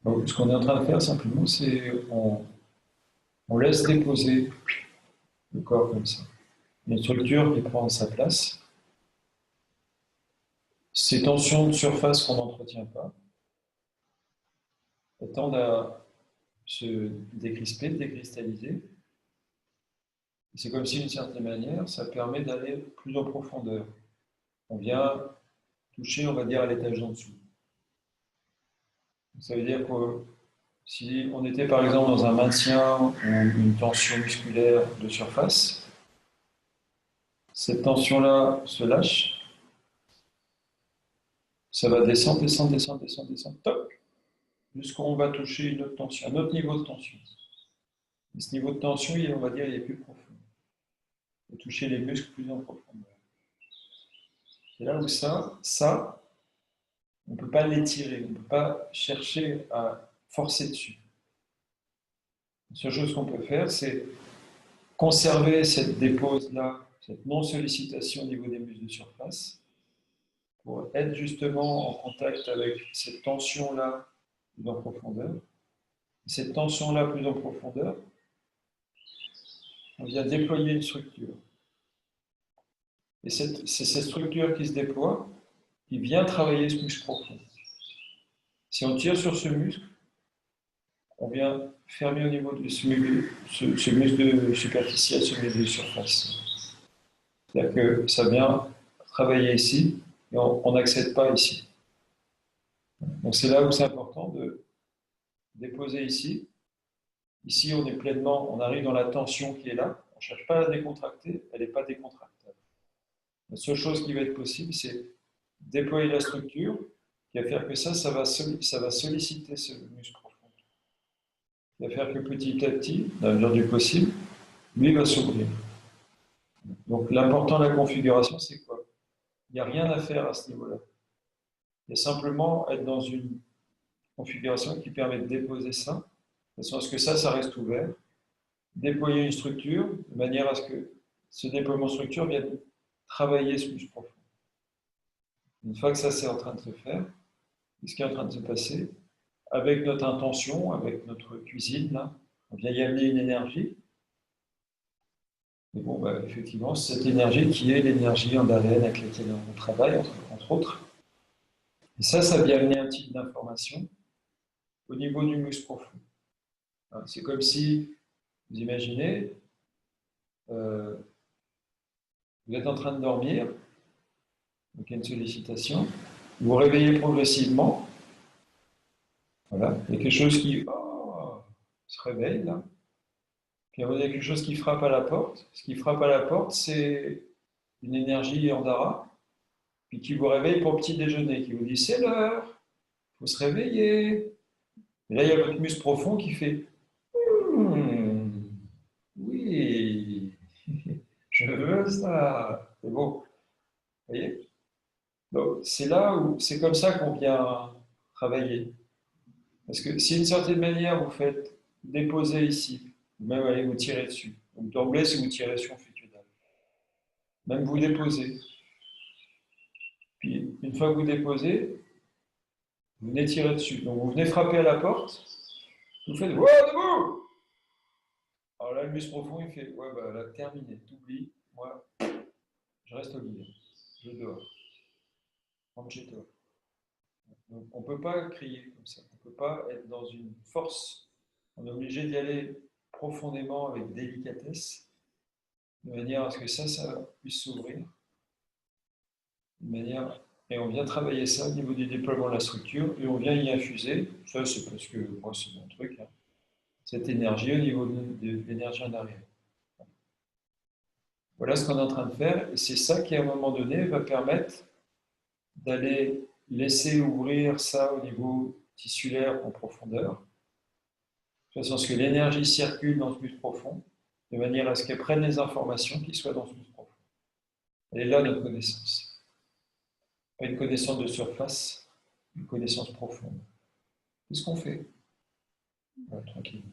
Donc, ce qu'on est en train de faire simplement, c'est on laisse déposer le corps comme ça. Une structure qui prend sa place. Ces tensions de surface qu'on n'entretient pas, elles tendent à se décrisper, décristalliser. C'est comme si, d'une certaine manière, ça permet d'aller plus en profondeur. On vient toucher, on va dire, à l'étage en dessous. Ça veut dire que si on était par exemple dans un maintien ou une tension musculaire de surface, cette tension-là se lâche, ça va descendre, descendre, descendre, descendre, descendre, top, jusqu'on va toucher une autre tension, un autre niveau de tension. Et ce niveau de tension, on va dire, il est plus profond. Il va toucher les muscles plus en profondeur. C'est là où ça, on ne peut pas l'étirer, on ne peut pas chercher à forcer dessus. La seule chose qu'on peut faire, c'est conserver cette dépose-là, cette non-sollicitation au niveau des muscles de surface, pour être justement en contact avec cette tension-là plus en profondeur. Cette tension-là plus en profondeur, on vient déployer une structure. Et c'est cette structure qui se déploie qui vient travailler ce muscle profond. Si on tire sur ce muscle, on vient fermer au niveau de ce muscle superficiel, ce muscle de surface. C'est-à-dire que ça vient travailler ici et on n'accède pas ici. Donc c'est là où c'est important de déposer ici. Ici, on est pleinement, on arrive dans la tension qui est là. On ne cherche pas à la décontracter, elle n'est pas décontractable. La seule chose qui va être possible, c'est déployer la structure qui va faire que ça va solliciter ce muscle profond. Qui va faire que petit à petit, dans la mesure du possible, lui va s'ouvrir. Donc l'important de la configuration, c'est quoi? Il n'y a rien à faire à ce niveau-là. Il y a simplement être dans une configuration qui permet de déposer ça, de façon à ce que ça reste ouvert, déployer une structure de manière à ce que ce déploiement de structure vienne travailler ce muscle profond. Une fois que ça c'est en train de se faire, ce qui est en train de se passer, avec notre intention, avec notre cuisine, là, on vient y amener une énergie. Et bon, bah, effectivement, cette énergie qui est l'énergie en haleine avec laquelle on travaille, entre autres. Et ça vient amener un type d'information au niveau du muscle profond. C'est comme si, vous imaginez, vous êtes en train de dormir, donc il y a une sollicitation, vous vous réveillez progressivement, voilà, il y a quelque chose qui se réveille là, puis il y a quelque chose qui frappe à la porte. Ce qui frappe à la porte, c'est une énergie Andara, puis qui vous réveille pour le petit déjeuner, qui vous dit c'est l'heure, il faut se réveiller. Et là, il y a votre muscle profond qui fait oui, je veux ça. C'est bon. Vous voyez? Donc, c'est là où c'est comme ça qu'on vient travailler. Parce que si d'une certaine manière vous faites déposer ici, ou même allez vous tirer dessus, donc d'emblée si vous tirez dessus on fait que dalle. Même vous déposez. Puis une fois que vous déposez, vous venez tirer dessus. Donc vous venez frapper à la porte, vous faites ouais, debout. Alors là le muscle profond il fait ouais bah là terminé, t'oublies, moi je reste au lit, je dors, rentre chez toi. Donc, on ne peut pas crier comme ça, on ne peut pas être dans une force, on est obligé d'y aller profondément avec délicatesse, de manière à ce que ça puisse s'ouvrir, de manière, et on vient travailler ça au niveau du déploiement de la structure, et on vient y infuser, ça c'est parce que moi c'est mon truc, hein, cette énergie au niveau de l'énergie en arrière. Voilà ce qu'on est en train de faire, et c'est ça qui à un moment donné va permettre d'aller laisser ouvrir ça au niveau tissulaire en profondeur, de façon à ce que l'énergie circule dans ce muscle profond, de manière à ce qu'elle prenne les informations qui soient dans ce muscle profond. Elle est là notre connaissance. Pas une connaissance de surface, une connaissance profonde. C'est ce qu'on fait. Voilà, tranquille.